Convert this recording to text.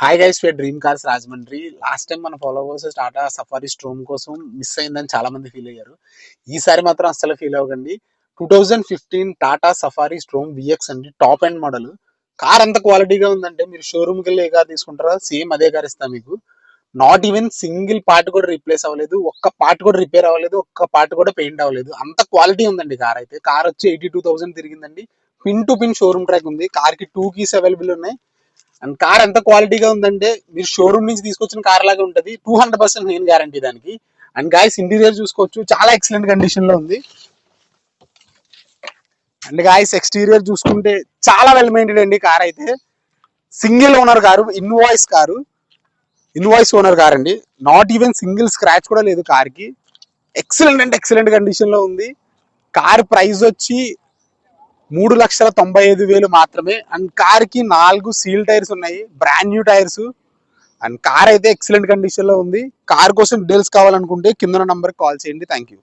Hi guys, for dream cars Rajahmundry. Last time మన followers Tata safari storm కోసం miss అయిందని చాలా మంది ఫీల్ అయ్యారు. ఈసారి మాత్రం అస్సలు ఫీల్ అవ్వకండి. 2015 టాటా సఫారీ స్ట్రోమ్ విఎక్స్ అండి, టాప్ ఎండ్ మోడల్. కార్ ఎంత క్వాలిటీగా ఉందంటే మీరు షోరూమ్కి వెళ్ళి ఏ కార్ తీసుకుంటారో సేమ్ అదే కార్ ఇస్తాం మీకు. నాట్ ఈవెన్ సింగిల్ పార్ట్ కూడా రీప్లేస్ అవ్వలేదు, ఒక్క పార్ట్ కూడా రిపేర్ అవ్వలేదు, ఒక్క పార్ట్ కూడా పెయింట్ అవ్వలేదు. అంత క్వాలిటీ ఉందండి కార్ అయితే. కార్ వచ్చి 82,000 తిరిగిందండి. Pin to pin showroom track ఉంది. కార్కి 2 కీస్ అవైలబుల్ ఉన్నాయి. అండ్ కార్ ఎంత క్వాలిటీగా ఉందంటే మీరు షోరూమ్ నుంచి తీసుకొచ్చిన కార్ లాగా ఉంటుంది. 200% నేను గ్యారంటీ దానికి. అండ్ గాయస్, ఇంటీరియర్ చూసుకోవచ్చు, చాలా ఎక్సలెంట్ కండిషన్ లో ఉంది. అండ్ గాయస్, ఎక్స్టీరియర్ చూసుకుంటే చాలా వెల్ మెయింటైన్ అండి. కార్ అయితే single owner car, invoice owner car అండి. నాట్ ఈవెన్ సింగిల్ స్క్రాచ్ కూడా లేదు కార్కి. ఎక్సలెంట్ అంటే ఎక్సలెంట్ కండిషన్ లో ఉంది. కార్ ప్రైస్ వచ్చి 3,95,000 మాత్రమే. అండ్ కార్ కి 4 సీల్ టైర్స్ ఉన్నాయి, brand new tyres. And car అయితే ఎక్సలెంట్ కండిషన్ లో ఉంది. కార్ కోసం డీటెయిల్స్ కావాలనుకుంటే కింద నంబర్ కాల్ చేయండి. Thank you.